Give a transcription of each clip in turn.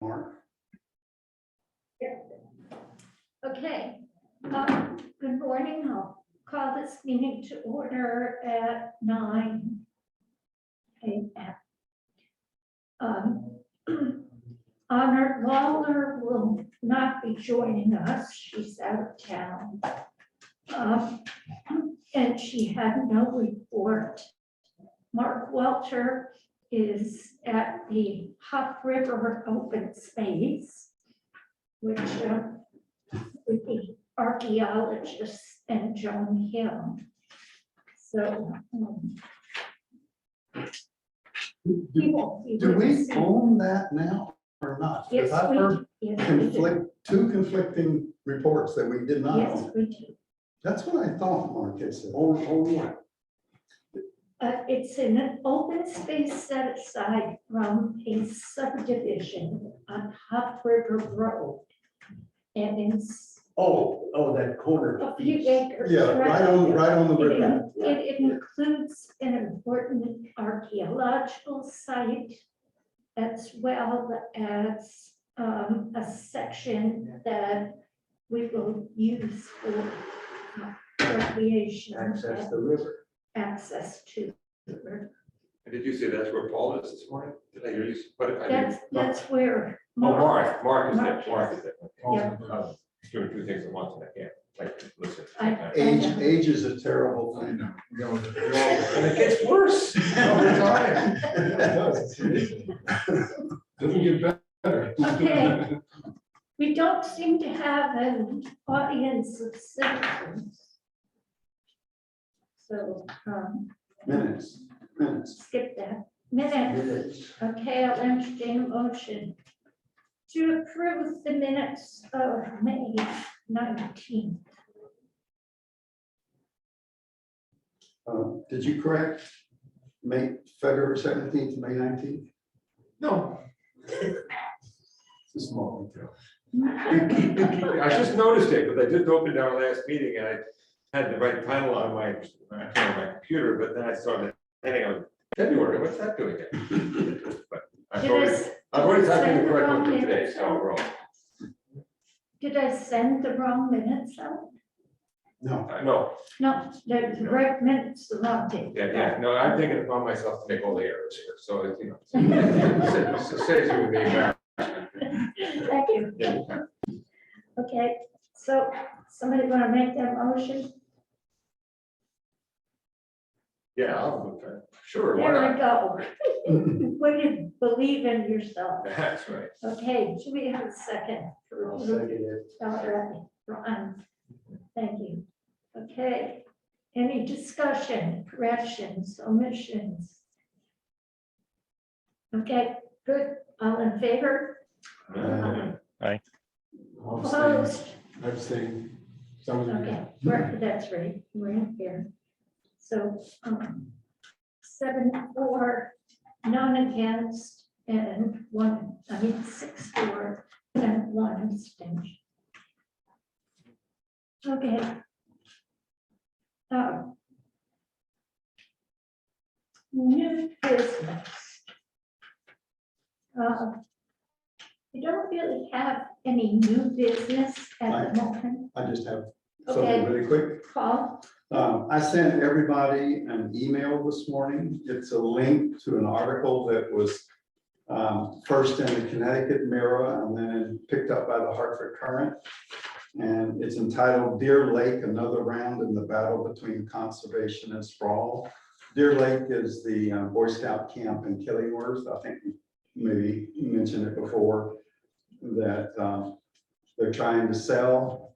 Mark. Okay, good morning. I'll call this meeting to order at 9 a.m. Honor Lawler will not be joining us. She's out of town. And she had no report. Mark Welter is at the Hop River Open Space, which with the archaeologists and Joan Hill. So Do we own that now or not? Because Yes, I've we heard do. two conflicting reports that we did not Yes, own. we do. That's what I thought, Mark had said. Own what? It's in an open space set aside from a subdivision on Hop River Road. And it's Oh, that corner a few piece. acres. Yeah, right on the river. It includes an important archaeological site as well as a section that we will use for recreation. Access the river. Access to the river. And did you say that's where Paul is this morning? Did I hear you? What? That's where. Mark is there, Mark Mark is there. Yeah. Doing two things at once and I can't, like, listen. I- Age is a terrible thing. And it gets worse over time. Doesn't get better. Okay. We don't seem to have an audience of citizens. So Minutes. skip that. Minutes. Okay, I'll entertain a motion to approve the minutes of May 19th. Did you correct February 17th, May 19th? No, It's a small detail. I just noticed it, because I just opened our last meeting and I had the right title on my computer, but then I started thinking of February, what's that doing here? But I've already typed in the correct one for today, so we're all. Did I send the wrong minutes out? No, No, No, the right minutes are not taken. yeah, no, I'm taking it upon myself to make all the errors here, so, you know. It saves you being embarrassed. Thank you. Yeah. Okay, so somebody want to make that motion? Yeah, sure, why There we not? go. When you believe in yourself. That's right. Okay, do we have a second? I'll second it. All right, Ron, thank you. Okay, any discussion, corrections, omissions? Okay, good, all in favor? Uh, Opposed? Abstain. Someone. Okay, that's right, we're in here. So, 7-4, none against, and 6-4, and 1 abstention. Okay. New business. We don't really have any new business at the moment. I just have something Okay, really quick. Paul? I sent everybody an email this morning. It's a link to an article that was first in the Connecticut Mirror and then picked up by the Hartford Courant. And it's entitled Deer Lake, Another Round in the Battle Between Conservation and Sprawl. Deer Lake is the Boy Scout camp in Killingworth. I think maybe you mentioned it before, that they're trying to sell.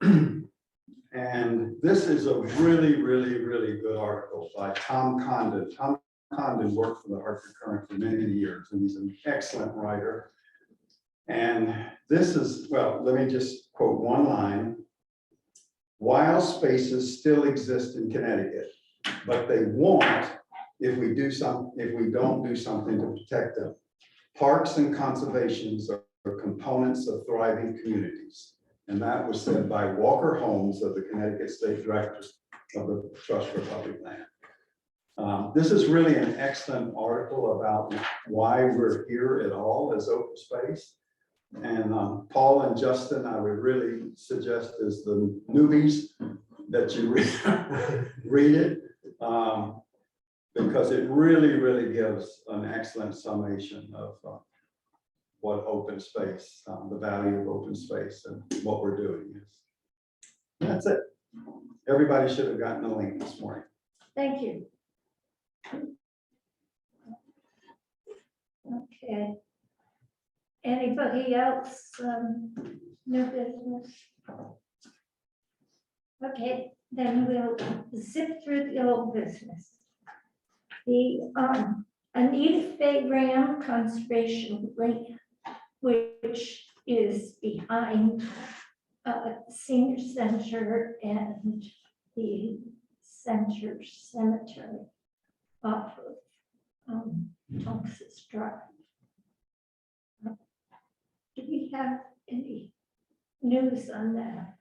And this is a really, really, really good article by Tom Condon. Tom Condon worked for the Hartford Courant for many years, and he's an excellent writer. And this is, well, let me just quote one line. Wild spaces still exist in Connecticut, but they won't if we don't do something to protect them. Parks and conservations are components of thriving communities. And that was said by Walker Holmes of the Connecticut State Director of the Trust for Public Land. This is really an excellent article about why we're here at all as open space. And Paul and Justin, I would really suggest as the newbies that you read it. Because it really gives an excellent summation of what open space, the value of open space and what we're doing is. That's it. Everybody should have gotten a link this morning. Thank you. Okay. Anybody else, no business? Okay, then we'll zip through the old business. The Anita Fay Ram Conservation Lake, which is behind Senior Center and the Center Cemetery off of Tonks's Drive. Do we have any news on that?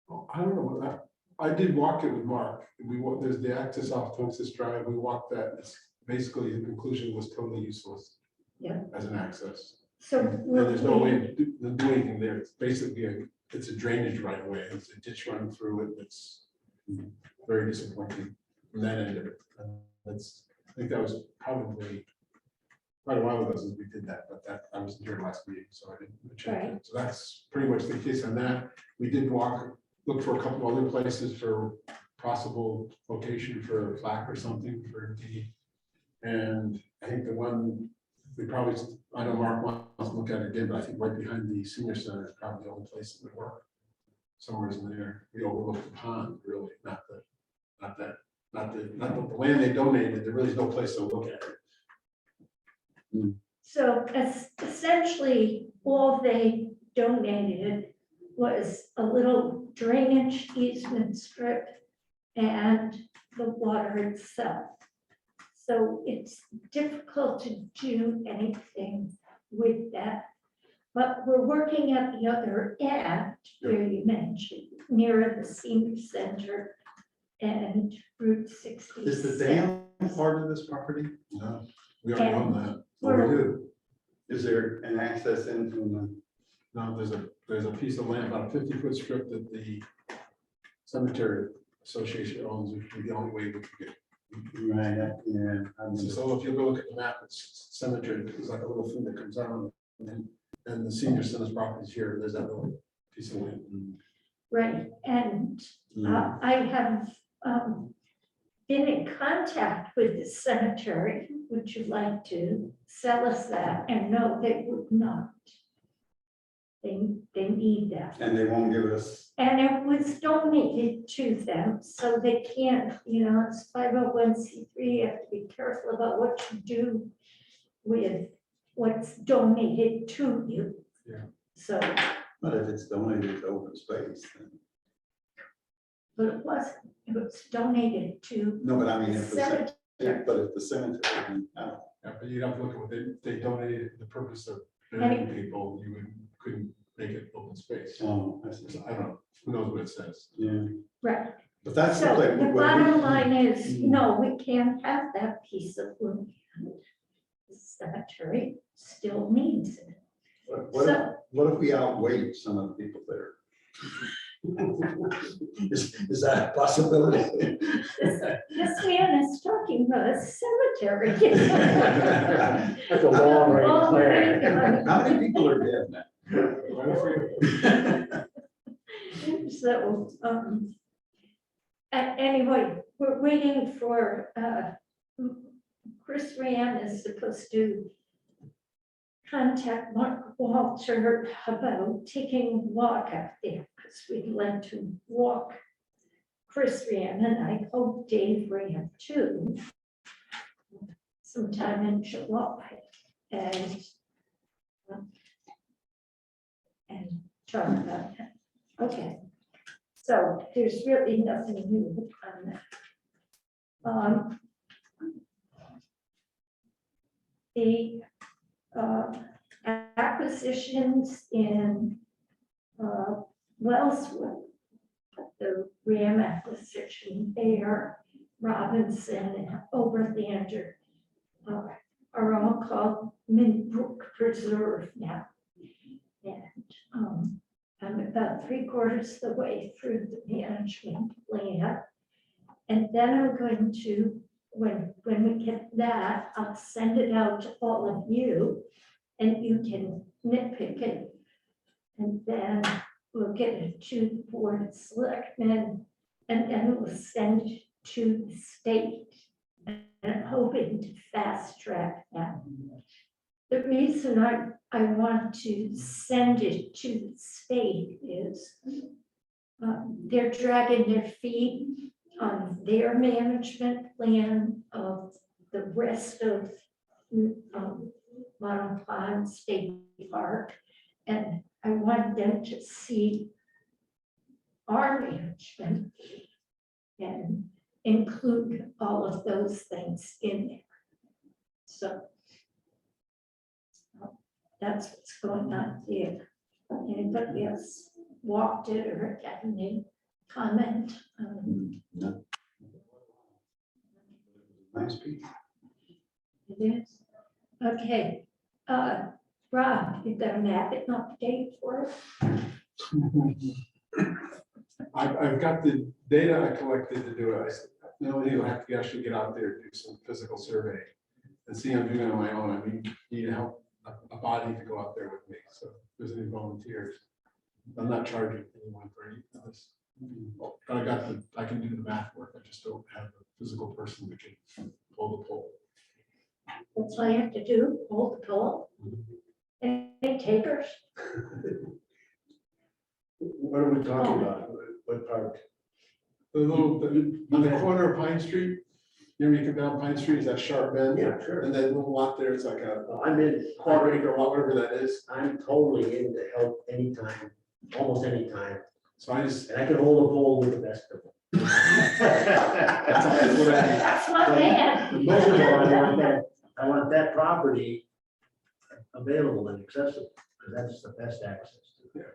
Oh, I don't know what that, I did walk it with Mark. There's the access off Tonks's Drive. We walked that. It's basically the conclusion was totally useless. Yeah. As an access. So And there's no way to do anything there. It's basically it's a drainage right away. It's a ditch running through it. It's very disappointing from that end of it. I think that was probably quite a while ago since we did that, but that I wasn't here last week, so I didn't check Right. it. So that's pretty much the case on that. We did look for a couple other places for possible location for a plaque or something for D. And I think the one we probably, I know Mark wants to look at it again, but I think right behind the senior center is probably the only place that would work. Somewhere in there, we overlooked the pond, really, not the land they donated. There really is no place to look at it. So essentially, all they donated was a little drainage easement strip and the water itself. So it's difficult to do anything with that. But we're working at the other end where you mentioned, near the senior center and Route 66. Is the dam part of this property? No, we already own that. Or do? Is there an access in from the? No, there's a piece of land, about a 50-foot strip that the cemetery association owns, which would be the only way we could get. Right, yeah. So if you go look at the map, it's cemetery, there's like a little thing that comes out, and the senior center's property is here, there's that little piece of land. Right, and Yeah. I have been in contact with the cemetery. Would you like to sell us that? And no, they would not. They need that. And they won't give us, And it was donated to them, so they can't, it's 501c3, you have to be careful about what you do with what's donated to you. Yeah. So, but if it's donated to open space, then, but it was donated to no, but I mean, the if the, cemetery. but if the cemetery, I don't know. Yeah, but you'd have to look at what they donated, the purpose of burying people, couldn't make it open space. Oh, I see. So I don't know, who knows what it says. Yeah, Right, but that's the so thing. the when bottom we- line is, no, we can't have that piece of land. The cemetery still needs it. So, What if we outweigh some of the people there? Is that a possibility? this man is talking about a cemetery. That's a long range plan. How many people are dead now? So, anyway, we're waiting for, Chris Rand is supposed to contact Mark Walter about taking a walk out there, because we'd like to walk Chris Rand, and I hope Dave Rand too, sometime in July, and talk about that. Okay, so there's really nothing new on that. The acquisitions in Wellswood, the Ram acquisition there, Robinson, and Overlander are all called Mint Brook Preserve now. And I'm about 3/4 the way through the management plan. And then I'm going to, when we get that, I'll send it out to all of you and you can nitpick it. And then we'll get it to the board of selectmen and then we'll send it to the state. And I'm hoping to fast track that. The reason I want to send it to the state is they're dragging their feet on their management plan of the rest of Mountain Pond State Park. And I want them to see our management and include all of those things in there. So that's what's going on there. Anybody else walked it or got any comment? No. Nice piece. It is. Okay, Rob, you got a map and update for us? I've got the data I collected to do it. I said, the only thing I'll have to actually get out there, do some physical survey and see I'm doing it on my own. I mean, need help, a body to go out there with me. So if there's any volunteers, I'm not charging anyone for any of this. But I can do the math work. I just don't have a physical person that can pull the pole. That's all you have to do, hold the pole. Any takers? What are we talking about? What part? The little, on the corner of Pine Street, you know, you come down Pine Street, is that sharp bend? Yeah, sure. And that little lot there, it's like a I'm in, quarter acre, lot, whatever that is. I'm totally in to help anytime, almost anytime. So I just, And I can hold a pole with the best of them. that's what I need. That's my man. Most of all, I want that property available and accessible, because that's the best access to it.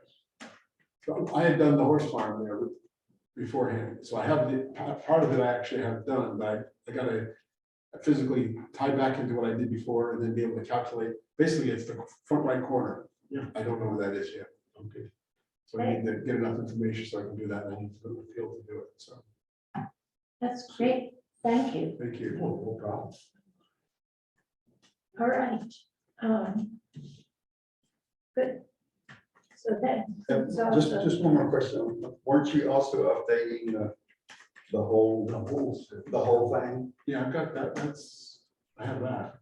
So I had done the horse farm there beforehand, so I have the, part of it I actually have done, but I gotta physically tie back into what I did before and then be able to calculate, basically it's the front right corner. Yeah. I don't know where that is yet. Okay. So I need to get enough information so I can do that, and I need to go to the field to do it, so, That's great, thank you. thank you. No problem. All right. Good. So then. Just one more question. Weren't you also updating the whole thing? Yeah, I've got that, I have that.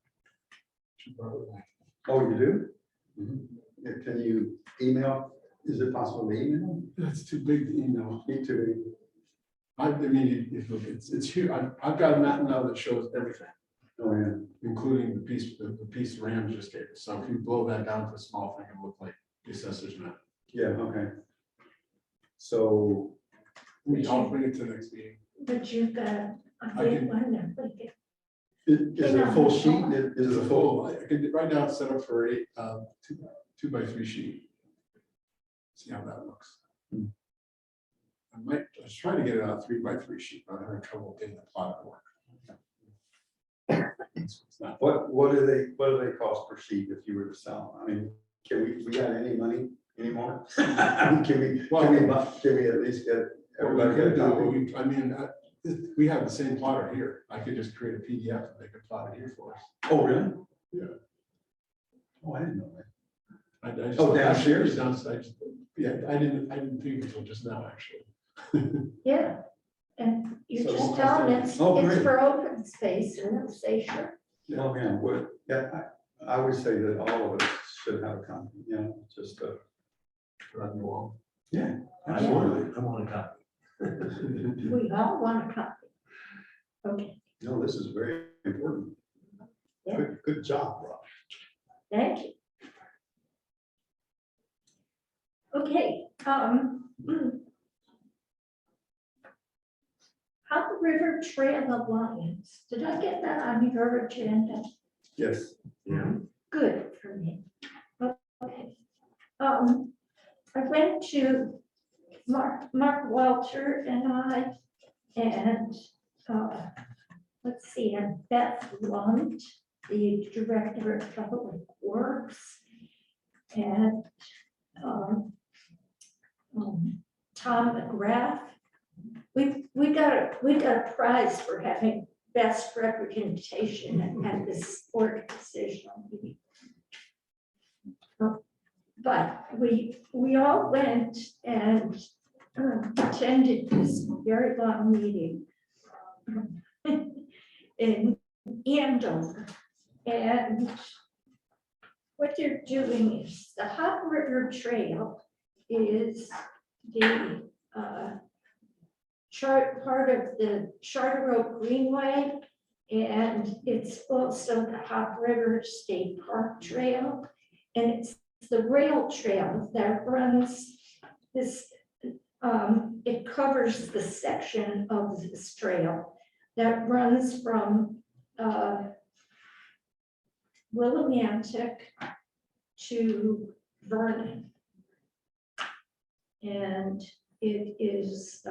Should borrow that. Oh, you do? Yeah, can you email? Is it possible to email? That's too big to email. Me too. I mean, it's huge. I've got a map now that shows everything, Oh, yeah. including the piece Rand just gave us. So if you blow that down to a small thing, it'll look like the assessor's map. Yeah, okay. So, I'll bring it to the next meeting. But you've got a I big can- one there, but you- is it a full sheet? Is it a full? I could, right now it's set up for a 2x3 sheet. See how that looks. Hmm. I was trying to get it on a 3x3 sheet, but I'm having trouble getting the plot to work. It's not- What do they cost per sheet if you were to sell? I mean, can we got any money anymore? Can we at least get What we everybody could get a copy? do, I mean, we have the same plotter here. I could just create a PDF and they could plot it here for us. Oh, really? Yeah. Oh, I didn't know that. I just- Oh, downstairs? Downstairs. Yeah, I didn't think until just now, actually. yeah. And you're So just what telling cost it's, Oh, it's great. for open space and they'll say, sure. Oh, man, what, yeah, I would say that all of us should have a copy, you know, just, Put on the wall. yeah, I absolutely. want a copy. We all want a copy. Okay, No, this is very important. Yeah. Good job, Rob. thank you. Okay, how the River Trail Alliance, did I get that on your agenda? Yes. Yeah. Good for me. Okay. I went to Mark Walter and I, and let's see, and Beth Lunt, the Director of Public Works, and Tom McGrath. We got a prize for having best representation at this organizational meeting. But we all went and attended this very long meeting in Andover. And what they're doing is the Hot River Trail is the part of the Charter Oak Greenway, and it's also the Hot River State Park Trail, and it's the rail trail that runs this. It covers the section of this trail that runs from Willimantic to Vernon. And it is,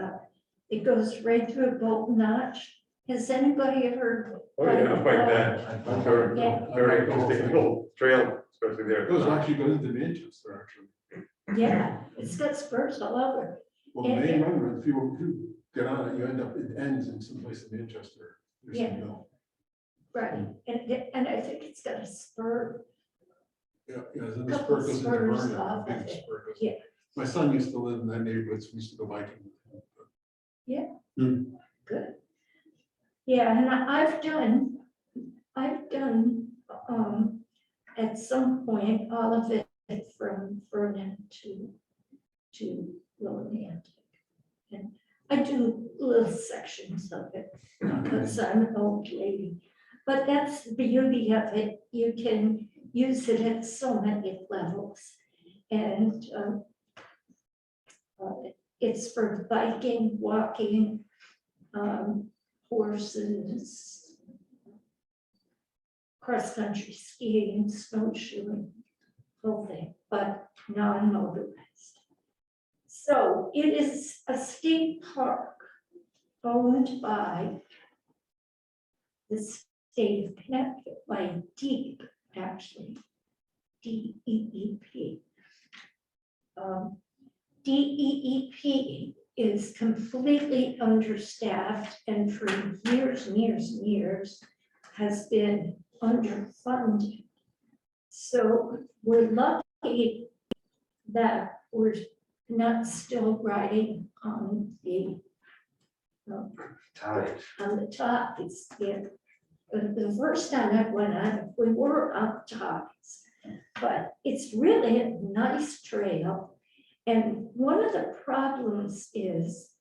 it goes right through Bolton Notch. Has anybody ever? Oh, yeah, quite bad. I- Very, Yeah. very interesting little trail, especially there. It goes actually goes into Manchester, actually. Yeah, it's got spurs all over. Well, the main run, if you get on it, you end up, it ends in some place in Manchester. There's some Yeah. hill. Right, and I think it's got a spur. Yeah, and the Couple spur goes into spurs Vernon, off big of it. spur goes. Yeah. My son used to live in that neighborhood, so we used to go biking. Good. Yeah, and I've done, at some point, all of it from Vernon to Willimantic. And I do little sections of it because I'm an old lady. But that's the beauty of it. You can use it at so many levels. And it's for biking, walking, horses, cross-country skiing, snowshoeing, whole thing, but non-motorized. So it is a state park owned by the state of Connecticut, by DEEP, actually, DEEP. DEEP is completely understaffed and for years and years and years has been underfunded. So we're lucky that we're not still riding on the top. It's the first time I went on, we were on tops, but it's really a nice trail. And one of the problems is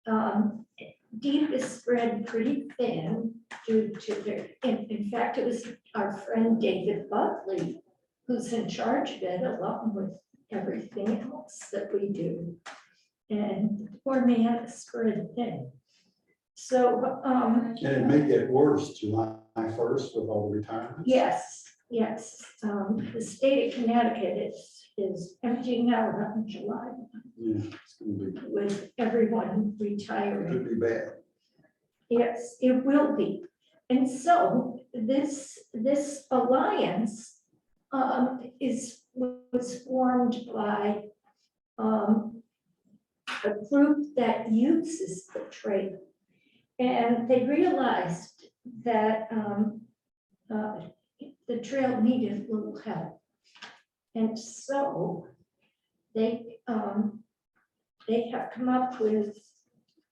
DEEP is spread pretty thin due to their, in fact, it was our friend David Buckley who's in charge of it along with everything else that we do. And the poor man is spread thin. So, And it may get worse July 1st with all the retirements. yes. The state of Connecticut is emptying out on July Yeah, it's gonna be, with everyone retiring. could be bad. Yes, it will be. And so this alliance was formed by a group that uses the trail. And they realized that the trail needed a little help. And so they have come up with,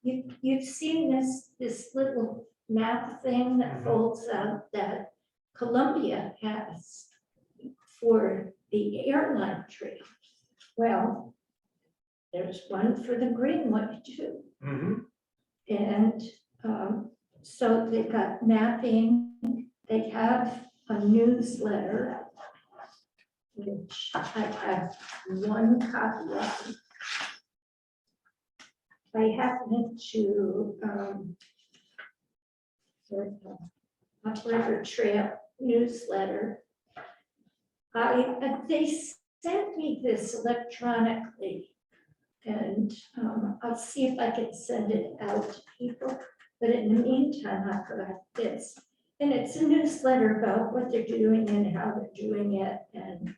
you've seen this little map thing that folds out that Columbia has for the airline trail. Well, there's one for the Greenway too. And so they've got mapping, they have a newsletter, which I have one copy of. I happen to, Hot River Trail newsletter. They sent me this electronically, and I'll see if I can send it out to people. But in the meantime, I got this, and it's a newsletter about what they're doing and how they're doing it. And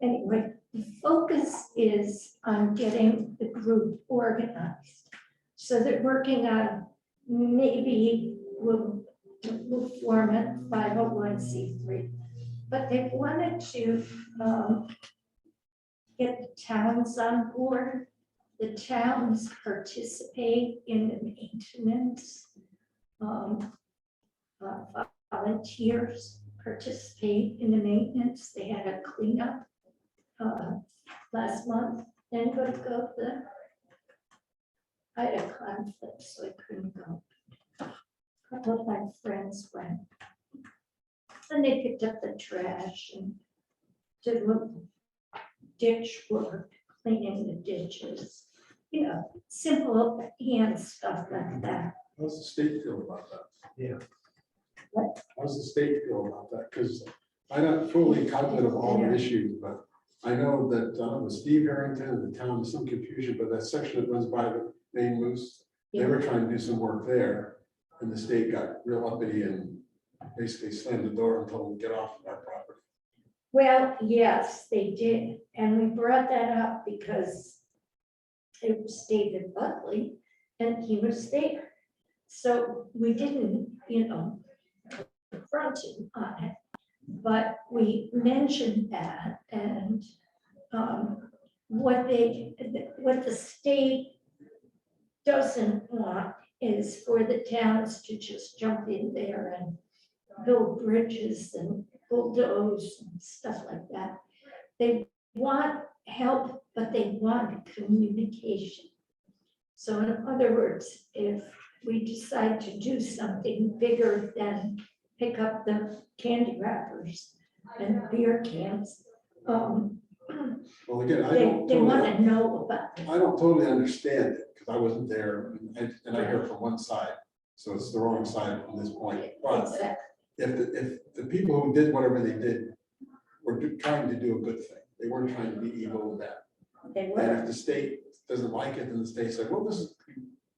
anyway, the focus is on getting the group organized. So they're working on maybe we'll form a 501c3, but they wanted to get the towns on board. The towns participate in the maintenance. Volunteers participate in the maintenance. They had a cleanup last month. Anybody go to the? I had a conflict, so I couldn't go. A couple of my friends went. And they picked up the trash and did little ditch work, cleaning the ditches, simple hand stuff like that. How's the state feel about that? Yeah. What? How's the state feel about that? Because I'm not fully cognizant of all the Yeah. issues, but I know that with Steve Harrington and the town, there's some confusion, but that section that runs by the main moose, they were trying to do some work there, and the state got real uppity and basically slammed the door and told them to get off our property. Well, yes, they did, and we brought that up because it was David Buckley, and he was there. So we didn't, confront him on it, but we mentioned that, and what the state doesn't want is for the towns to just jump in there and build bridges and bulldoze and stuff like that. They want help, but they want communication. So in other words, if we decide to do something bigger than pick up the candy wrappers and beer cans, Well, again, they want to know about it. I don't totally understand it, because I wasn't there, and I hear from one side, so it's the wrong side from this point. But Exactly. if the people who did whatever they did were trying to do a good thing, they weren't trying to be evil with that. They And were, if the state doesn't like it, then the state's like, well,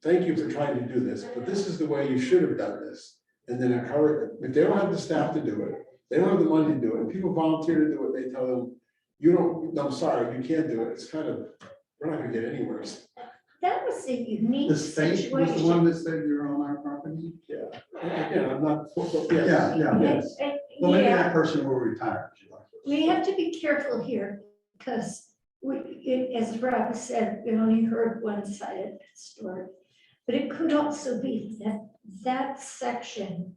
thank you for trying to do this, but this is the way you should have done this. And then encourage, if they don't have the staff to do it, they don't have the money to do it, and people volunteer to do it, they tell them, I'm sorry, you can't do it. It's kind of, we're not gonna get anywhere. that was a unique The state was the one situation. that said you're on our property? Yeah. Again, I'm not, Yeah, yes. Well, maybe Yeah, that person will retire. we have to be careful here, because as Rob said, we only heard one side of the story. But it could also be that section,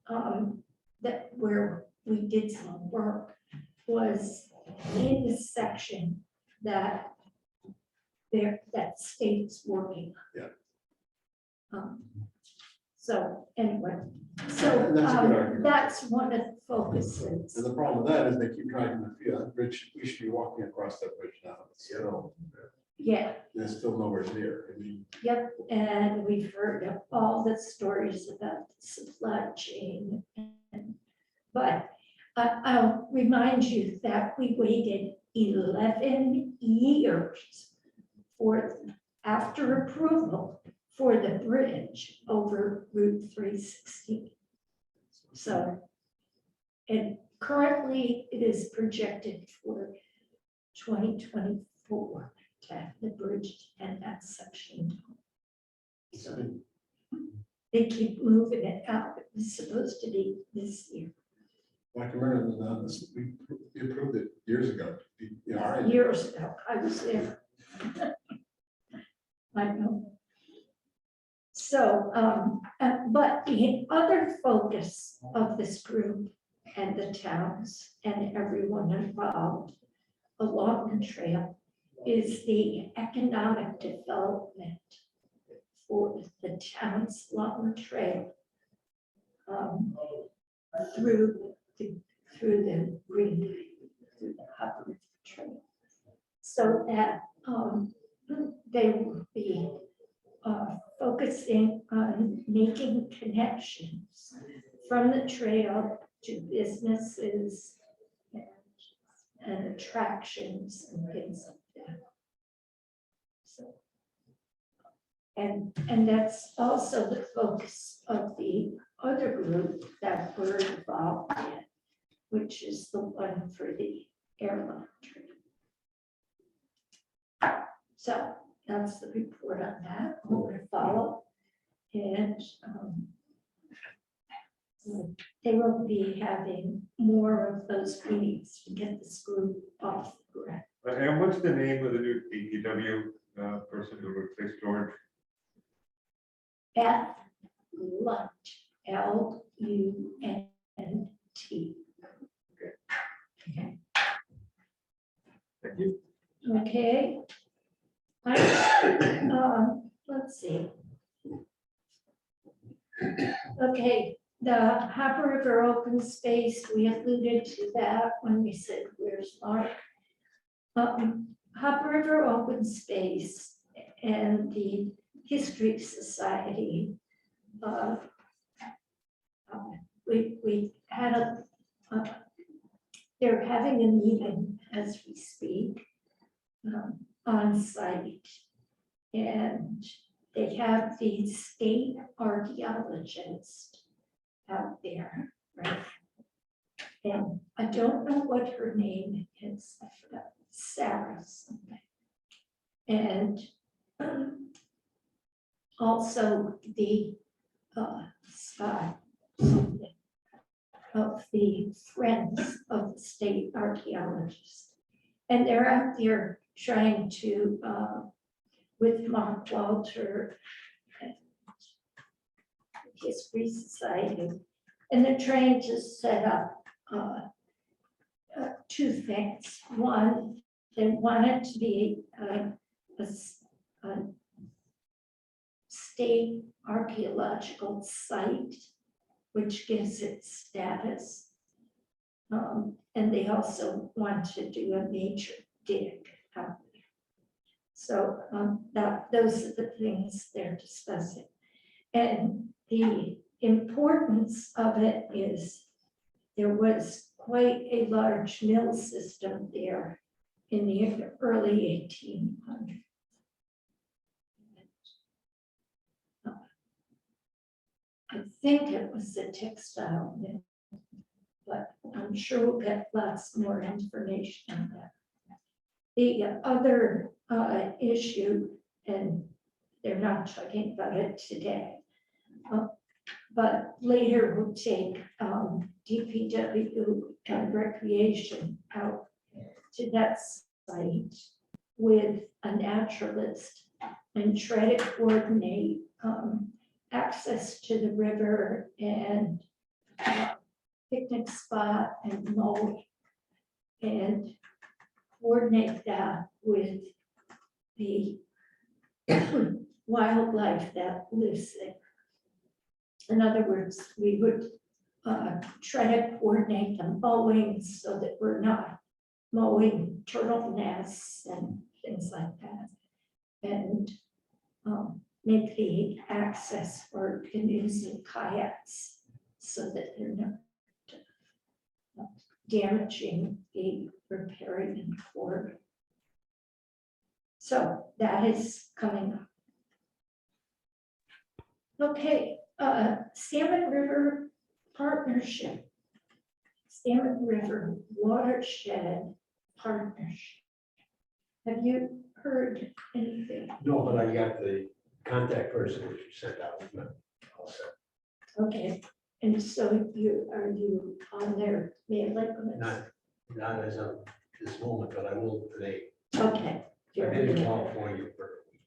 that where we did some work was in the section that that state's working. Yeah. So anyway, That's a good argument. that's one of the focuses. And the problem with that is they keep dragging the field. That bridge, we should be walking across that bridge now. It's still, Yeah, there's still nowhere near. I mean, yep, and we've heard of all the stories about the supply chain. But I'll remind you that we waited 11 years after approval for the bridge over Route 360. So, and currently it is projected for 2024 to have the bridge and that section. So they keep moving it out. It was supposed to be this year. I can remember we approved it years ago. All right. Years ago, I was there. I know. So, but the other focus of this group and the towns and everyone involved along the trail is the economic development for the towns along the trail. Through the green, through the Hubbard Trail. So that they will be focusing on making connections from the trail to businesses and attractions and things like that. So And that's also the focus of the other group that we're involved in, which is the one for the airline training. So that's the report on that. More to follow. And they will be having more of those meetings to get this group off the ground. And what's the name of the new DPW person who replaced George? Beth Lunt, Lunt. Okay. Thank you. Okay. Let's see. Okay, the Hopper River open space, we alluded to that when we said, where's Mark? Hopper River open space and the History Society. We had they're having a meeting as we speak on site. And they have the state archaeologist out there, right? And I don't know what her name is, I forgot, Sarah something. And also the Scott something of the Friends of the State Archaeologist. And they're out there trying to, with Mark Walter, and History Society, and they're trying to set up two things. One, they want it to be a state archaeological site, which gives it status. And they also want to do a major dig out there. So those are the things they're discussing. And the importance of it is there was quite a large mill system there in the early 1800s. I think it was a textile mill, but I'm sure we'll get lots more information on that. The other issue, and they're not talking about it today, but later we'll take DPW and recreation out to that site with a naturalist and try to coordinate access to the river and picnic spot and mold, and coordinate that with the wildlife that lives there. In other words, we would try to coordinate the mowing so that we're not mowing turtle nests and things like that. And make the access for canoes and kayaks so that they're not damaging the riparian corridor. So that is coming up. Okay, Salmon River Partnership. Salmon River Watershed Partnership. Have you heard anything? No, but I got the contact person which you sent out. Also, Okay, and so are you on their mailing list? not as of this moment, but I will today. Okay. I've been in California for a week.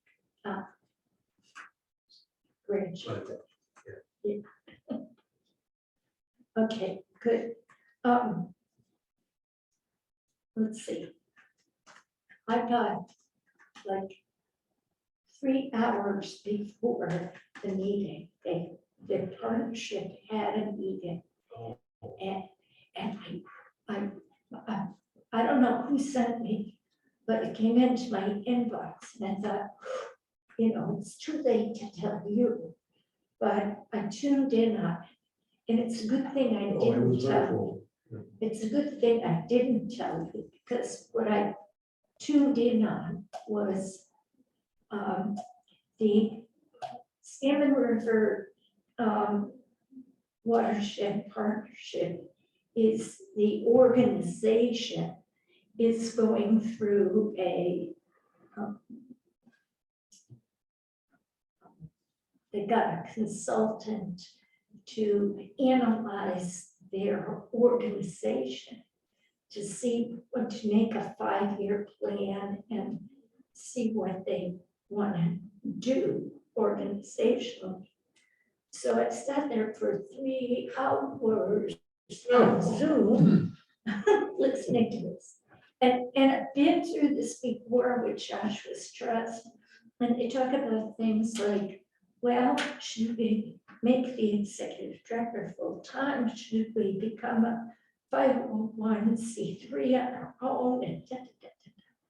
Great. But, Okay, good. Let's see. I got like 3 hours before the meeting, the partnership had a meeting. Oh. And I don't know who sent me, but it came into my inbox and I thought, it's too late to tell you. But I tuned in on it, and it's a good thing I it didn't was very tell you. cool. It's a good thing I didn't tell you, because what I tuned in on was the Salmon River Watershed Partnership is the organization is going through they got a consultant to analyze their organization to see what to make a 5-year plan and see what they want to do organizationally. So I sat there for 3 hours on Zoom, listening to this. And I've been through this before with Joshua Trust, and they talk about things like, well, should we make the executive director full-time? Should we become a 501c3 on our own? And da, da, da,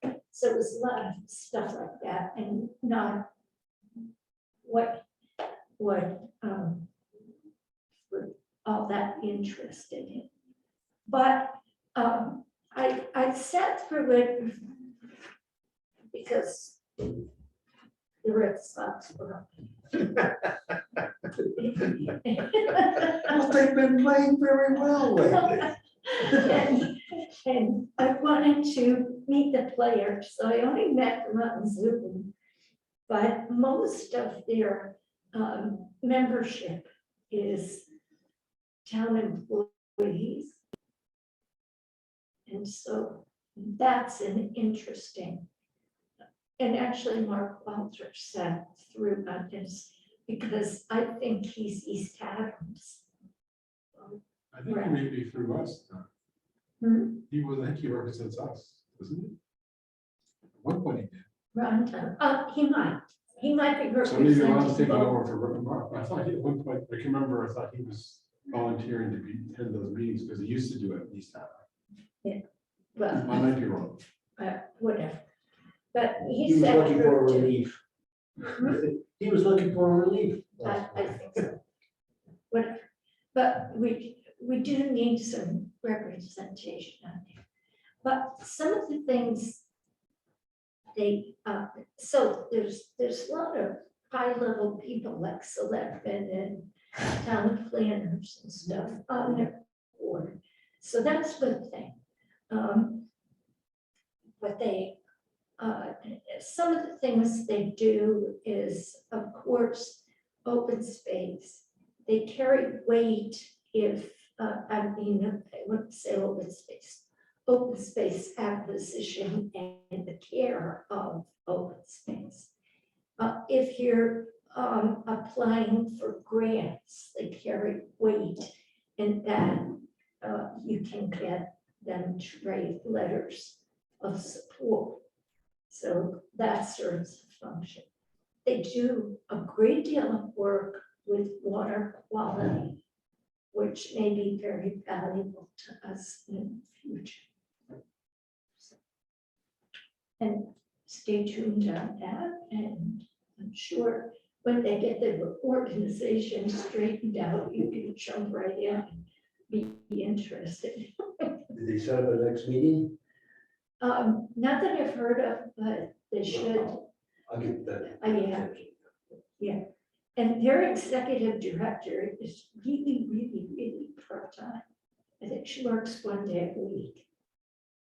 da, da. So it was a lot of stuff like that, and not what we're all that interested in. But I sat through it because the Red Sox were up. Well, they've been playing very well lately. And I wanted to meet the players, so I only met them on Zoom. But most of their membership is town employees. And so that's an interesting, and actually Mark Walter sat through on this because I think he's East Adams. I think he may be through us. Hmm? He was, I think he represents us, doesn't he? At one point he did. Rhonda, he might be So maybe Ron's representing taking both. over for Mark. I thought he, at one point, I can remember, I thought he was volunteering to attend those meetings because he used to do it at least that. Well, I might be wrong. whatever. But He he was sat looking for through too. relief. He was looking for relief. I think so. Whatever, but we do need some representation on there. But some of the things they, so there's a lot of high-level people like selectmen and town planners and stuff on their board. So that's a good thing. But they, some of the things they do is, of course, open space. They carry weight if, I wouldn't say open space acquisition and the care of open space. If you're applying for grants, they carry weight and then you can get them to write letters of support. So that serves a function. They do a great deal of work with water quality, which may be very valuable to us in the future. And stay tuned on that, and I'm sure when they get the organization straightened out, you can jump right in and be interested. Did they set up a next meeting? Not that I've heard of, but they should. I'll get that. Yeah. And their executive director is really part-time. I think she works 1 day a week.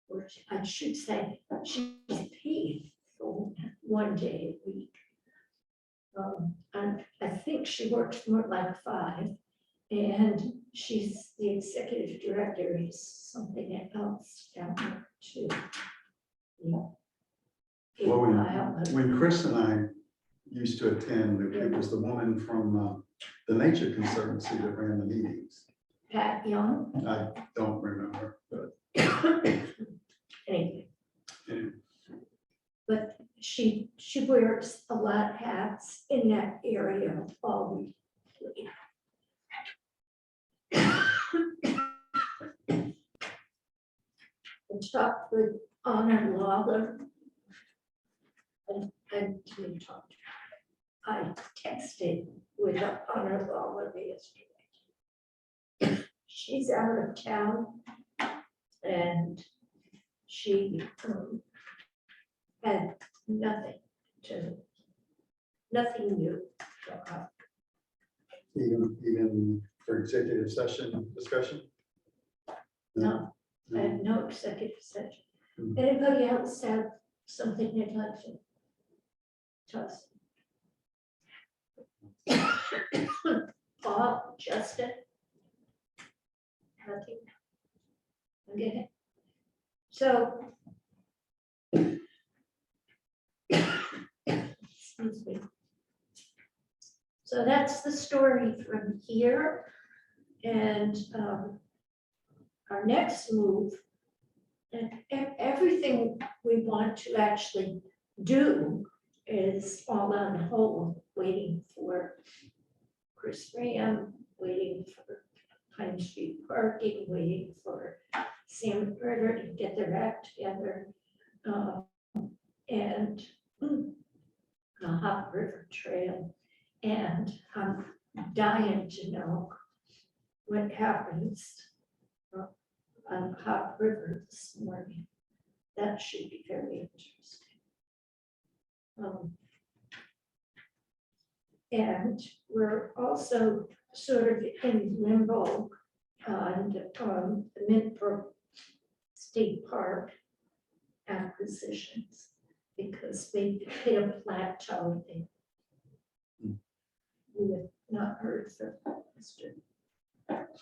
Or I should say, she's paid for 1 day a week. And I think she works more like 5. And she's the executive director is something else down there too. Yeah. Well, when Chris and I used to attend, it was the woman from the Nature Conservancy that ran the meetings. Pat Young, I don't remember, but anyway. anyway. But she wears a lot of hats in that area all week. I talked with Honor Lawler. I didn't talk to her. I texted with Honor Lawler yesterday. She's out of town and she had nothing new for her. even for executive session discussion? No, I have no executive session. Hmm. Anybody else have something they'd like to tell us? Bob, Justin? Nothing? Okay. So. Excuse me. So that's the story from here. And our next move, and everything we want to actually do is all on hold, waiting for Chris Graham, waiting for Pine Street parking, waiting for Sam Ritter to get their act together. And the Hot River Trail. And I'm dying to know what happens on Hot River this morning. That should be very interesting. And we're also sort of in limbo on the Mint-Brook State Park acquisitions because they hit a plateau. We have not heard from Mr.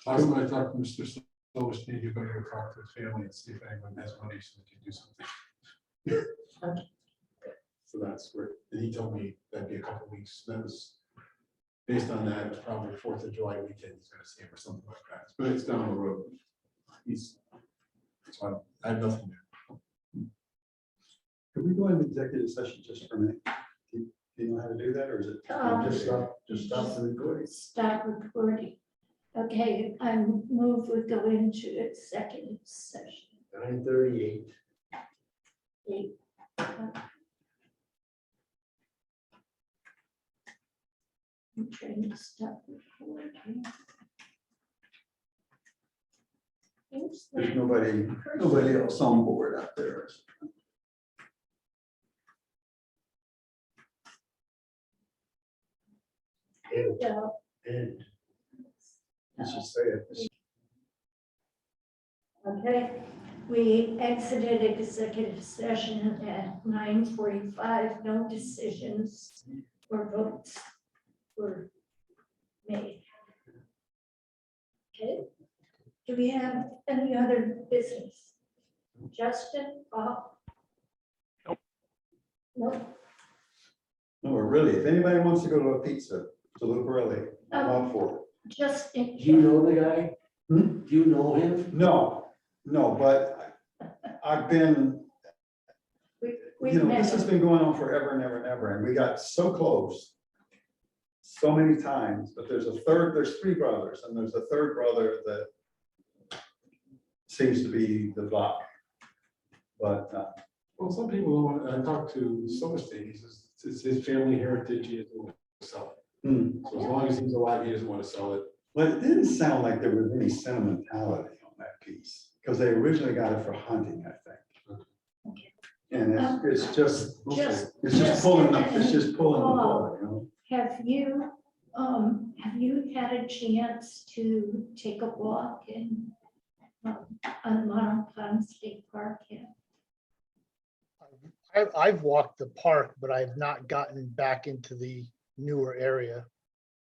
Last time I talked to Mr. Silverstein, you're going to go talk to his family and see if anyone has money so they can do something. Okay. So that's where, and he told me that'd be a couple of weeks. That was, based on that, it was probably 4th of July weekend, he's gonna see him or something like that. But it's down the road. So I have nothing there. Could we go into executive session just for a minute? Do you know how to do that, or is it? Just stop the recording. Stop recording. Okay, I move we go into executive session. 9:38. I'm trying to stop recording. Oops, There's nobody else on board out there. Here we go. And Let's just say it. Okay, we exited executive session at 9:45. No decisions or votes were made. Okay, do we have any other business? Justin, Bob? Nope. Nope. No, really, if anybody wants to go to a pizza to Lucarelli, I'm up for it. Justin. do you know the guy? Hmm? Do you know him? No, but I've been, We you know, met this has him. been going on forever and ever and ever, and we got so close so many times, but there's 3 brothers, and there's a 3rd brother that seems to be the block. But, Well, some people don't want, I talked to Silverstein, he says it's his family heritage, he doesn't want to sell it. So as long as he's alive, he doesn't want to sell it. but it didn't sound like there was any sentimentality on that piece, because they originally got it for hunting, I think. And it's just pulling the plug, you know? Have you had a chance to take a walk in on Montauk State Park yet? I've walked the park, but I've not gotten back into the newer area.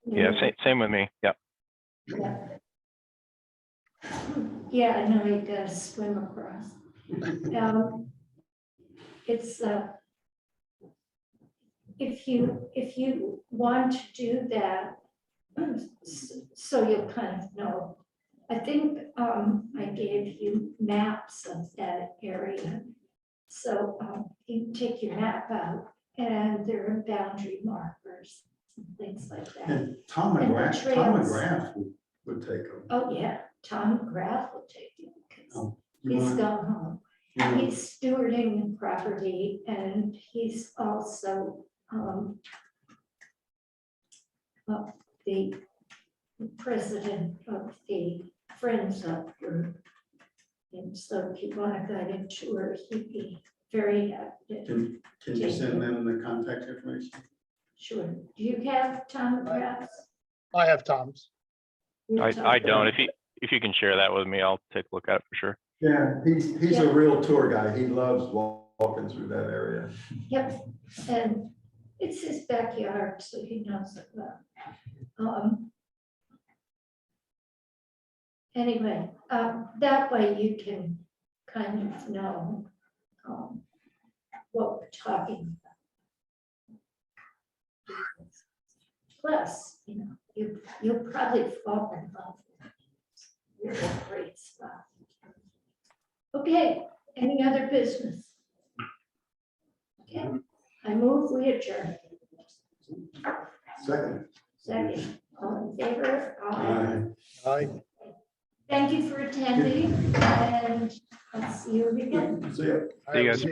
Yeah, same with me. Yeah. Yeah. Yeah, I know you gotta swim across. It's, if you want to do that, so you'll kind of know. I think I gave you maps of that area. So you take your map out and there are boundary markers and things like that. And Tom And the McGrath would take them. Oh, yeah, Tom McGrath will take you because he's gone home. Yeah. He's stewarding the property and he's also the president of the Friends Up group. And so if you want a guided tour, he'd be very happy to. Can you send them the contact information? Sure. Do you have Tom McGrath? I have Tom's. I don't. If you can share that with me, I'll take a look at it for sure. Yeah, he's a real tour guy. He loves walking through that area. Yep, and it's his backyard, so he knows it well. Anyway, that way you can kind of know what we're talking about. Plus, you'll probably fall in love with it. You're in a great spot. Okay, any other business? Okay, I move we adjourn. Second. Second, all in favor? Uh, I Thank you for attending, and I'll see you again. See ya. See you guys.